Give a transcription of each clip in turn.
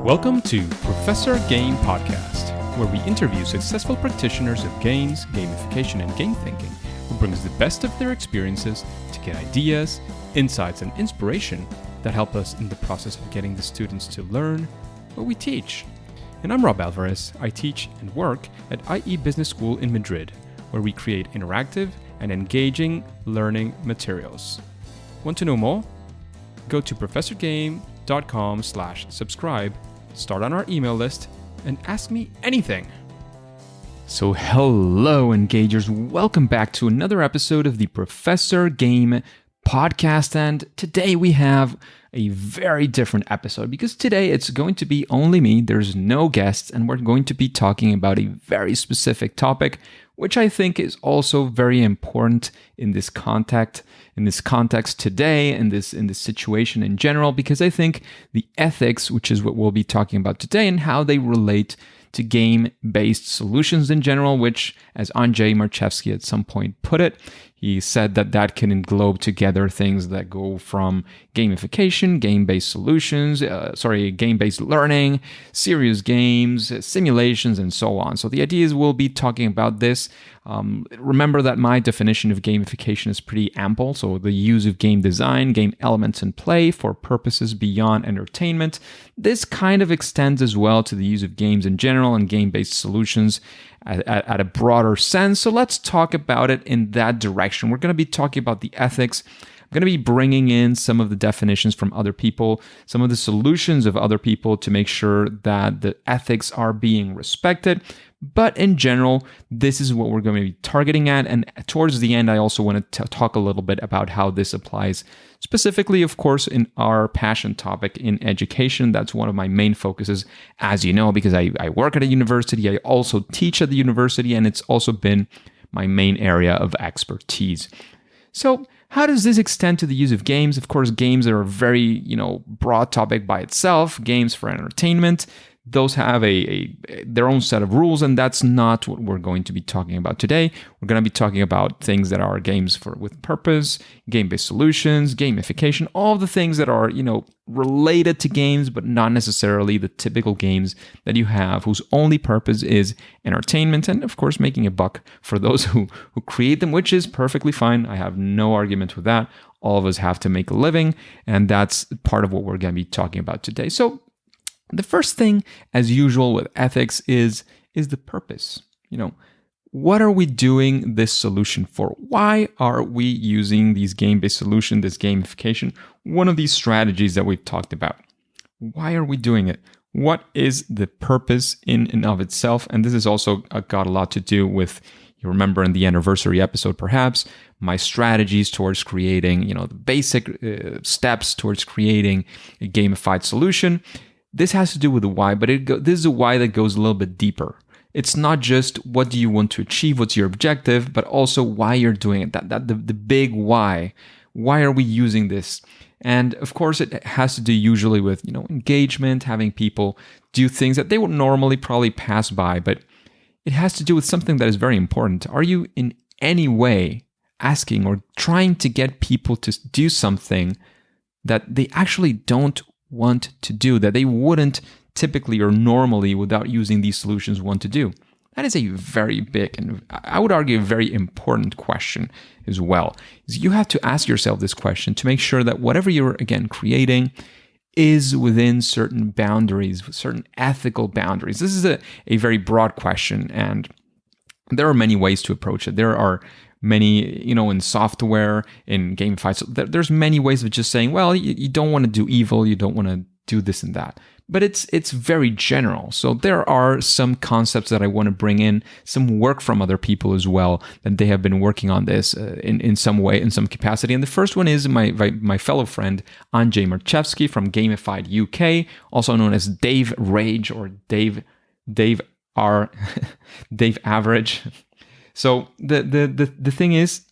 Welcome to Professor Game Podcast, where we interview successful practitioners of games, gamification, and game thinking who brings the best of their experiences to get ideas, insights, and inspiration that help us in the process of getting the students to learn what we teach. And I'm Rob Alvarez. I teach and work at IE Business School in Madrid, where we create interactive and engaging learning materials. Want to know more? Go to professorgame.com/subscribe, start on our email list, and ask me anything. So hello, engagers. Welcome back to another episode of the Professor Game Podcast. And today we have a very different episode because today it's going to be only me. There's no guests, and we're going to be talking about a very specific topic, which I think is also very important in this context today, in this situation in general, because I think the ethics, which is what we'll be talking about today, and how they relate to game-based solutions in general, which, as Andrzej Marchewski at some point put it, he said that can englobe together things that go from gamification, game-based solutions, game-based learning, serious games, simulations, and so on. So the idea is we'll be talking about this. Remember that my definition of gamification is pretty ample. So the use of game design, game elements, and play for purposes beyond entertainment. This kind of extends as well to the use of games in general and game-based solutions at a broader sense. So let's talk about it in that direction. We're going to be talking about the ethics. I'm going to be bringing in some of the definitions from other people, some of the solutions of other people to make sure that the ethics are being respected. But in general, this is what we're going to be targeting at. And towards the end, I also want to talk a little bit about how this applies specifically, of course, in our passion topic in education. That's one of my main focuses, as you know, because I work at a university. I also teach at the university, and it's also been my main area of expertise. So how does this extend to the use of games? Of course, games are a very, broad topic by itself. Games for entertainment. Those have their own set of rules, and that's not what we're going to be talking about today. We're going to be talking about things that are games with purpose, game-based solutions, gamification, all the things that are, related to games, but not necessarily the typical games that you have, whose only purpose is entertainment and, of course, making a buck for those who create them, which is perfectly fine. I have no argument with that. All of us have to make a living, and that's part of what we're going to be talking about today. So the first thing, as usual with ethics, is the purpose. What are we doing this solution for? Why are we using these game-based solutions, this gamification, one of these strategies that we've talked about? Why are we doing it? What is the purpose in and of itself? And this is also got a lot to do with, you remember in the anniversary episode perhaps, my strategies towards creating, the basic steps towards creating a gamified solution. This has to do with the why, but this is a why that goes a little bit deeper. It's not just what do you want to achieve, what's your objective, but also why you're doing it. The big why. Why are we using this? And of course, it has to do usually with engagement, having people do things that they would normally probably pass by, but it has to do with something that is very important. Are you in any way asking or trying to get people to do something that they actually don't want to do, that they wouldn't typically or normally without using these solutions want to do? That is a very big and I would argue a very important question as well. Is you have to ask yourself this question to make sure that whatever you're again creating is within certain boundaries, certain ethical boundaries. This is a very broad question, and there are many ways to approach it. There are many, in software, in gamified, so there's many ways of just saying, well, you don't want to do evil, you don't want to do this and that. But it's very general. So there are some concepts that I want to bring in, some work from other people as well, that they have been working on this in some way, in some capacity. And the first one is my fellow friend, Andrzej Marchewski from Gamified UK, also known as Dave Rage or Dave Average. So the thing is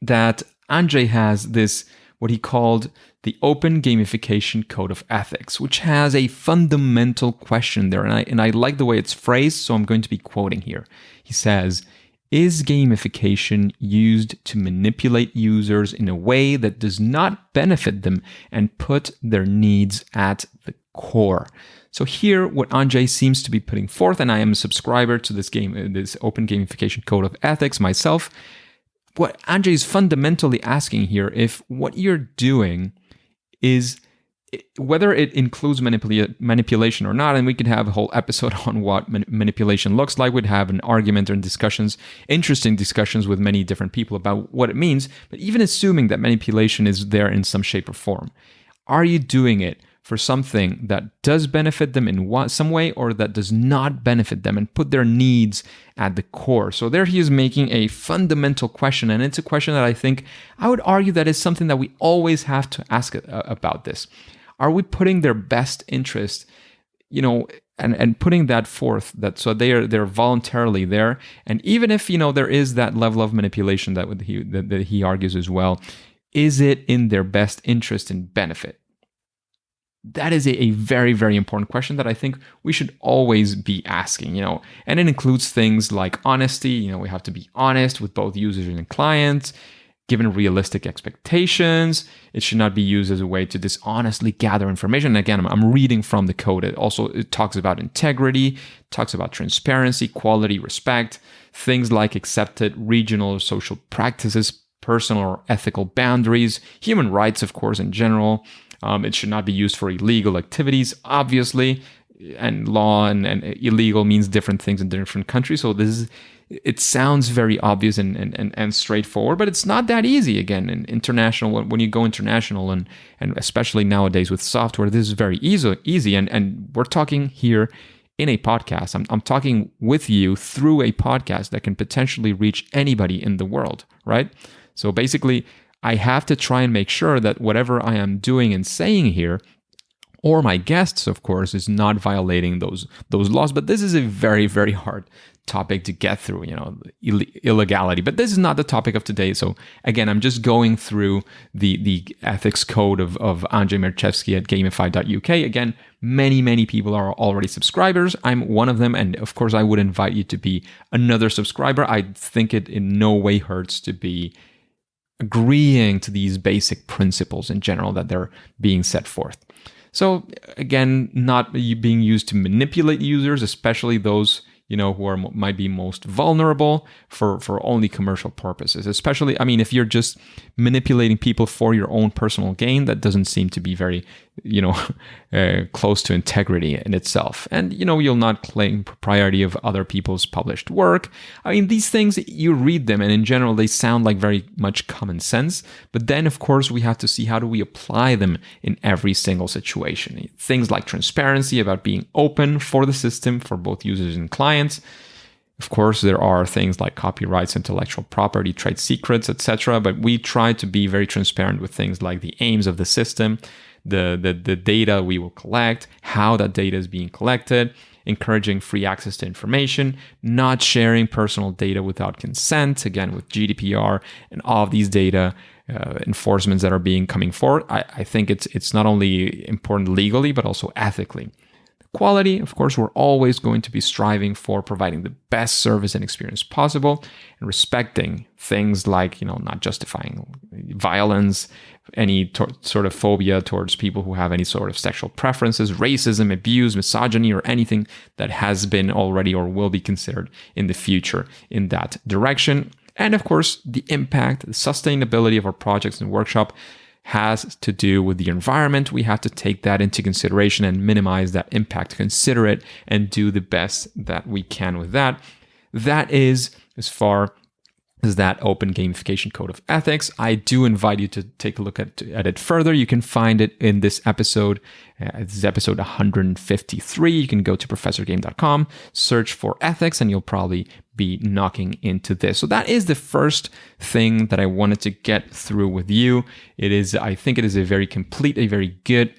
that Andrzej has this, what he called the Open Gamification Code of Ethics, which has a fundamental question there. And I like the way it's phrased, so I'm going to be quoting here. He says, Is gamification used to manipulate users in a way that does not benefit them and put their needs at the core? So here, what Andrzej seems to be putting forth, and I am a subscriber to this open gamification code of ethics myself, what Andrzej is fundamentally asking here, if what you're doing is, whether it includes manipulation or not, and we could have a whole episode on what manipulation looks like. We'd have an argument and discussions, interesting discussions with many different people about what it means. But even assuming that manipulation is there in some shape or form, are you doing it for something that does benefit them in some way, or that does not benefit them and put their needs at the core? So there he is making a fundamental question, and it's a question that I would argue that is something that we always have to ask about this. Are we putting their best interest, and putting that forth, that so they're voluntarily there, and even if there is that level of manipulation that he argues as well, is it in their best interest and benefit? That is a very, very important question that I think we should always be asking, and it includes things like honesty. We have to be honest with both users and clients, given realistic expectations. It should not be used as a way to dishonestly gather information. And again, I'm reading from the code. It talks about integrity, talks about transparency, quality, respect, things like accepted regional or social practices, personal or ethical boundaries, human rights, of course, in general. It should not be used for illegal activities, obviously, and law and illegal means different things in different countries. So it sounds very obvious and straightforward, but it's not that easy. Again, in international, when you go international, and especially nowadays with software, this is very easy. And we're talking here in a podcast. I'm talking with you through a podcast that can potentially reach anybody in the world, right? So basically, I have to try and make sure that whatever I am doing and saying here, or my guests, of course, is not violating those laws. But this is a very, very hard topic to get through, illegality. But this is not the topic of today. So again, I'm just going through the ethics code of Andrzej Merchevsky at gamify.uk. Again, many people are already subscribers. I'm one of them. And of course, I would invite you to be another subscriber. I think it in no way hurts to be agreeing to these basic principles in general that they're being set forth. So again, not being used to manipulate users, especially those who might be most vulnerable for only commercial purposes. Especially, if you're just manipulating people for your own personal gain, that doesn't seem to be very, close to integrity in itself. And, you'll not claim propriety of other people's published work. These things, you read them, and in general, they sound like very much common sense. But then, of course, we have to see how do we apply them in every single situation. Things like transparency, about being open for the system, for both users and clients. Of course, there are things like copyrights, intellectual property, trade secrets, etc. But we try to be very transparent with things like the aims of the system, the data we will collect, how that data is being collected, encouraging free access to information, not sharing personal data without consent, again, with GDPR and all of these data enforcements that are coming forward. I think it's not only important legally, but also ethically. Quality, of course, we're always going to be striving for providing the best service and experience possible, and respecting things like, not justifying violence, any sort of phobia towards people who have any sort of sexual preferences, racism, abuse, misogyny, or anything that has been already or will be considered in the future in that direction. And of course, the impact, the sustainability of our projects and workshop has to do with the environment. We have to take that into consideration and minimize that impact, consider it, and do the best that we can with that. That is as far as that open gamification code of ethics. I do invite you to take a look at it further. You can find it in this episode. This is episode 153. You can go to professorgame.com, search for ethics, and you'll probably be knocking into this. So that is the first thing that I wanted to get through with you. I think it is a very complete, a very good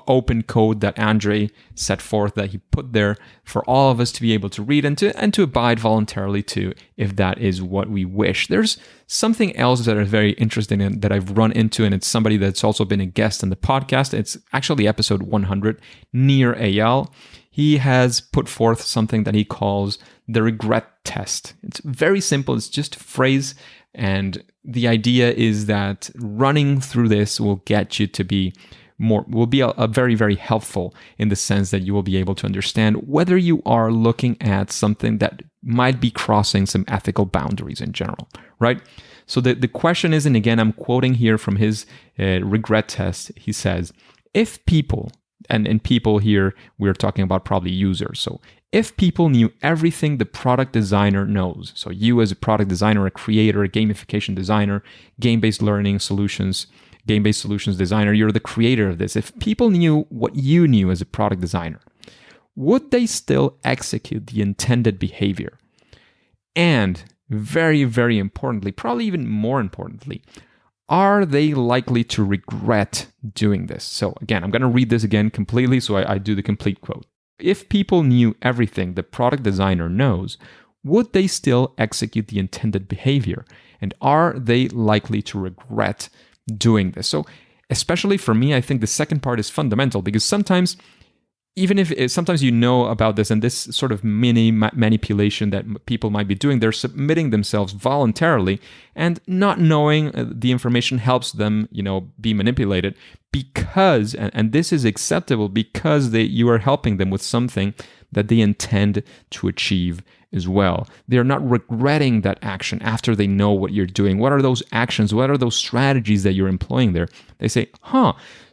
open code that Andrzej set forth, that he put there for all of us to be able to read and to abide voluntarily to, if that is what we wish. There's something else that is very interesting and that I've run into, and it's somebody that's also been a guest on the podcast. It's actually episode 100, Near AL. he has put forth something that he calls the regret test. It's very simple. It's just a phrase. And the idea is that running through this will get you to be a very, very helpful in the sense that you will be able to understand whether you are looking at something that might be crossing some ethical boundaries in general, right? So the question is, and again, I'm quoting here from his regret test. He says, if people, and people here, we're talking about probably users. So if people knew everything the product designer knows, so you as a product designer, a creator, a gamification designer, game-based learning solutions, game-based solutions designer, you're the creator of this. If people knew what you knew as a product designer, would they still execute the intended behavior? And very, very importantly, probably even more importantly, are they likely to regret doing this? So again, I'm going to read this again completely, so I do the complete quote. If people knew everything the product designer knows, would they still execute the intended behavior? And are they likely to regret doing this? So especially for me, I think the second part is fundamental, because sometimes, even if sometimes you know about this and this sort of mini manipulation that people might be doing, they're submitting themselves voluntarily, and not knowing the information helps them, be manipulated because, and this is acceptable because you are helping them with something that they intend to achieve as well. They're not regretting that action after they know what you're doing. What are those actions? What are those strategies that you're employing there? They say,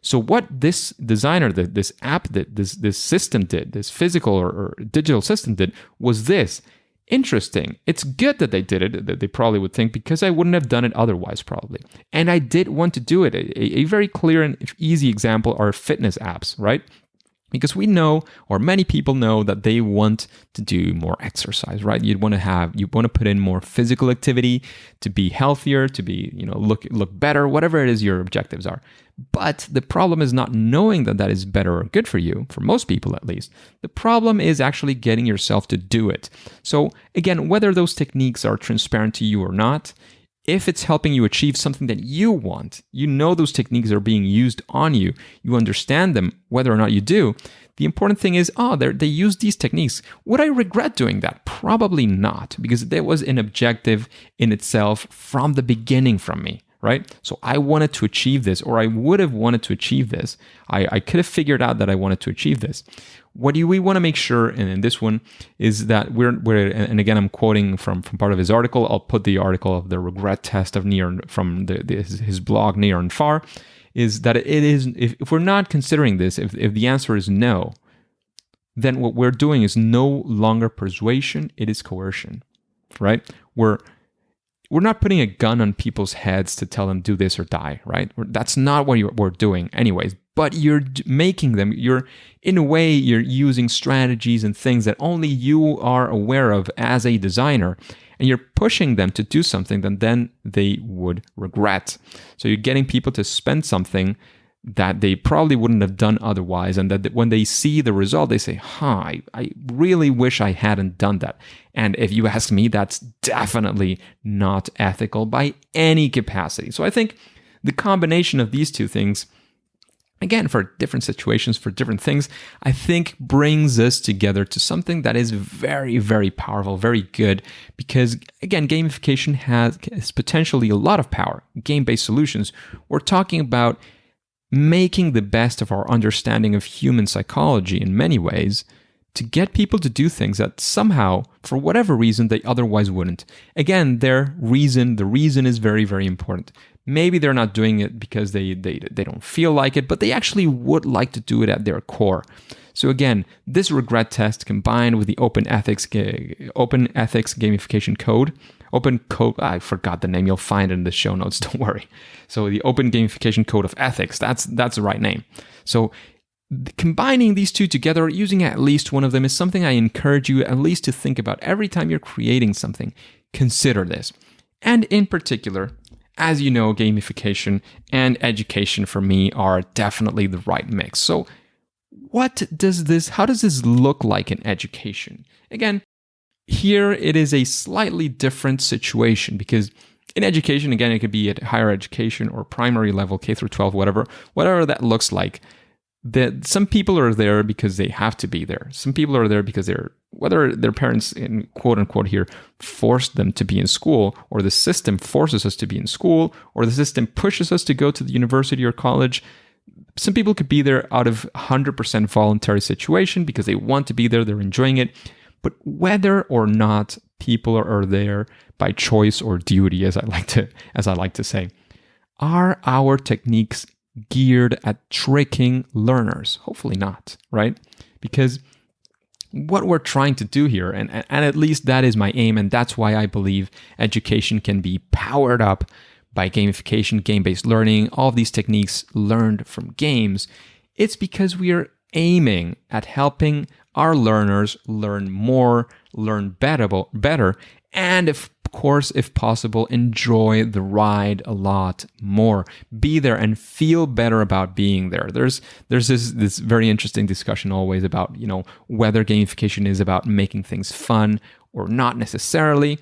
so what this designer, this app, this system did, this physical or digital system did, was this. Interesting. It's good that they did it, that they probably would think, because I wouldn't have done it otherwise, probably. And I did want to do it. A very clear and easy example are fitness apps, right? Because we know, or many people know, that they want to do more exercise, right? You want to put in more physical activity to be healthier, to be, look better, whatever it is your objectives are. But the problem is not knowing that is better or good for you, for most people at least. The problem is actually getting yourself to do it. So again, whether those techniques are transparent to you or not, if it's helping you achieve something that you want, those techniques are being used on you, you understand them, whether or not you do, the important thing is, they use these techniques. Would I regret doing that? Probably not, because there was an objective in itself from the beginning from me, right? So I wanted to achieve this, or I would have wanted to achieve this. I could have figured out that I wanted to achieve this. What do we want to make sure, and in this one, is that we're and again, I'm quoting from part of his article. I'll put the article of the regret test of near from his blog Near and Far, is that it is, if we're not considering this, if the answer is no, then what we're doing is no longer persuasion, it is coercion, right? We're not putting a gun on people's heads to tell them do this or die, right? That's not what we're doing anyways. But you're making them, in a way, you're using strategies and things that only you are aware of as a designer, and you're pushing them to do something that then they would regret. So you're getting people to spend something that they probably wouldn't have done otherwise, and that when they see the result, they say, I really wish I hadn't done that. And if you ask me, that's definitely not ethical by any capacity. So I think the combination of these two things, again, for different situations, for different things, I think brings us together to something that is very, very powerful, very good, because, again, gamification has potentially a lot of power. Game-based solutions, we're talking about making the best of our understanding of human psychology in many ways to get people to do things that somehow, for whatever reason, they otherwise wouldn't. Again, the reason is very, very important. Maybe they're not doing it because they don't feel like it, but they actually would like to do it at their core. So again, this regret test combined with the open ethics gamification code, I forgot the name. You'll find it in the show notes. Don't worry. So the Open Gamification Code of Ethics. That's the right name. So combining these two together, using at least one of them, is something I encourage you at least to think about every time you're creating something. Consider this, and in particular, as you know, gamification and education for me are definitely the right mix. So how does this look like in education? Again, here it is a slightly different situation, because in education, again, it could be at higher education or primary level, K through 12, whatever that looks like. that some people are there because they have to be there. Some people are there because whether their parents, in quote unquote here, forced them to be in school, or the system forces us to be in school, or the system pushes us to go to the university or college. Some people could be there out of 100% voluntary situation because they want to be there, they're enjoying it. But whether or not people are there by choice or duty, as I like to say, are our techniques geared at tricking learners? Hopefully not, right? Because what we're trying to do here, and at least that is my aim, and that's why I believe education can be powered up by gamification, game-based learning, all of these techniques learned from games, it's because we are aiming at helping our learners learn more, learn better, and of course, if possible, enjoy the ride a lot more. Be there and feel better about being there. There's this very interesting discussion always about, whether gamification is about making things fun or not necessarily.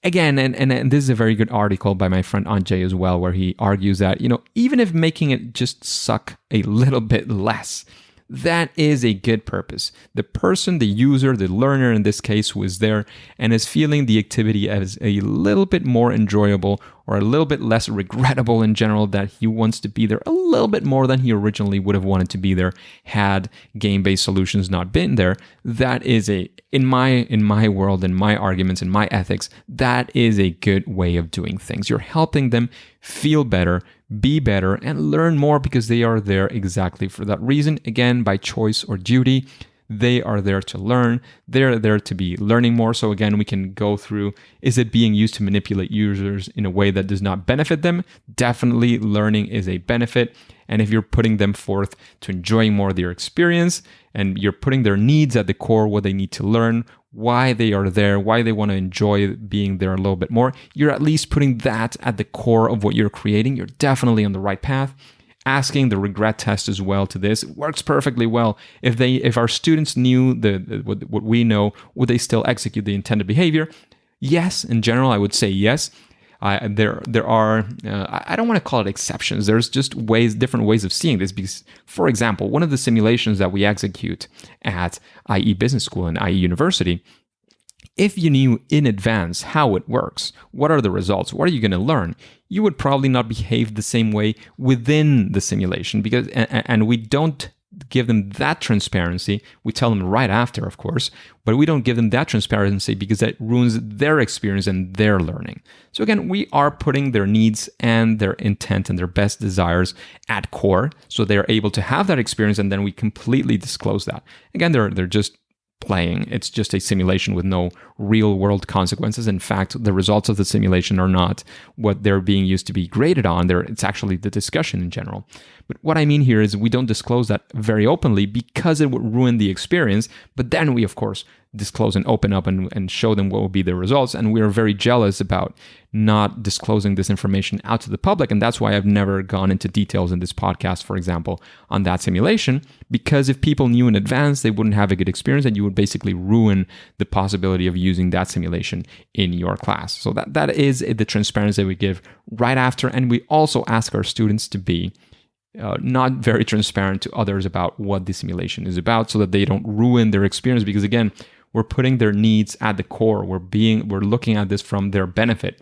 Again, and this is a very good article by my friend Anjay as well, where he argues that, even if making it just suck a little bit less, that is a good purpose. The person, the user, the learner in this case, who is there and is feeling the activity as a little bit more enjoyable or a little bit less regrettable in general, that he wants to be there a little bit more than he originally would have wanted to be there had game-based solutions not been there. That is in my world, in my arguments, in my ethics, that is a good way of doing things. You're helping them feel better, be better, and learn more because they are there exactly for that reason. Again, by choice or duty. They are there to learn. They're there to be learning more. So again, we can go through, is it being used to manipulate users in a way that does not benefit them? Definitely learning is a benefit. And if you're putting them forth to enjoying more of their experience, and you're putting their needs at the core, what they need to learn, why they are there, why they want to enjoy being there a little bit more, you're at least putting that at the core of what you're creating. You're definitely on the right path. Asking the regret test as well to this, it works perfectly well. If our students knew what we know, would they still execute the intended behavior? Yes, in general, I would say yes. There are I don't want to call it exceptions. There's just different ways of seeing this. Because, for example, one of the simulations that we execute at IE Business School and IE University, if you knew in advance how it works, what are the results, what are you going to learn, you would probably not behave the same way within the simulation, because and we don't give them that transparency. We tell them right after, of course, but we don't give them that transparency because that ruins their experience and their learning. So again, we are putting their needs and their intent and their best desires at core, so they're able to have that experience, and then we completely disclose that. Again, they're just playing. It's just a simulation with no real world consequences. In fact, the results of the simulation are not what they're being used to be graded on. It's actually the discussion in general. But what I mean here is we don't disclose that very openly because it would ruin the experience. But then we, of course, disclose and open up and show them what will be the results. And we are very jealous about not disclosing this information out to the public. And that's why I've never gone into details in this podcast, for example, on that simulation, because if people knew in advance, they wouldn't have a good experience, and you would basically ruin the possibility of using that simulation in your class. So that is the transparency we give right after. And we also ask our students to be not very transparent to others about what the simulation is about, so that they don't ruin their experience. Because again, we're putting their needs at the core. We're looking at this from their benefit.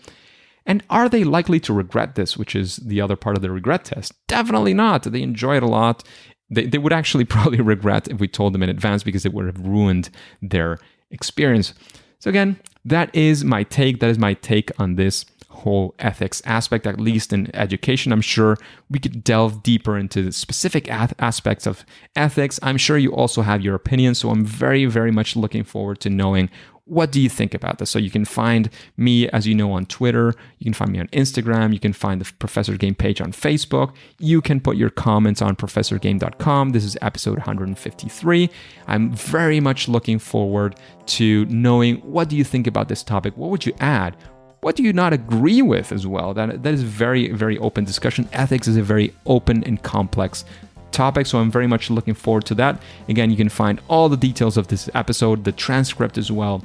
And are they likely to regret this, which is the other part of the regret test? Definitely not. They enjoy it a lot. They would actually probably regret if we told them in advance, because it would have ruined their experience. So again, that is my take. That is my take on this whole ethics aspect, at least in education. I'm sure we could delve deeper into the specific aspects of ethics. I'm sure you also have your opinion, so I'm very, very much looking forward to knowing, what do you think about this? So you can find me, as you know, on Twitter. You can find me on Instagram. You can find the Professor Game page on Facebook. You can put your comments on professorgame.com. This is episode 153. I'm very much looking forward to knowing, what do you think about this topic? What would you add? What do you not agree with as well? That is very, very open discussion. Ethics is a very open and complex topic, so I'm very much looking forward to that. Again, you can find all the details of this episode, the transcript as well,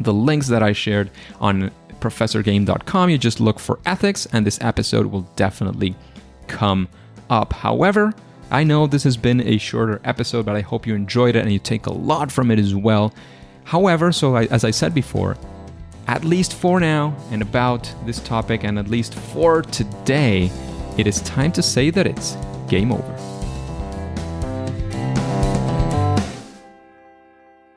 the links that I shared on professorgame.com. You just look for ethics, and this episode will definitely come up. However, I know this has been a shorter episode, but I hope you enjoyed it and you take a lot from it as well. However, as I said before, at least for now and about this topic, and at least for today, it is time to say that it's game over.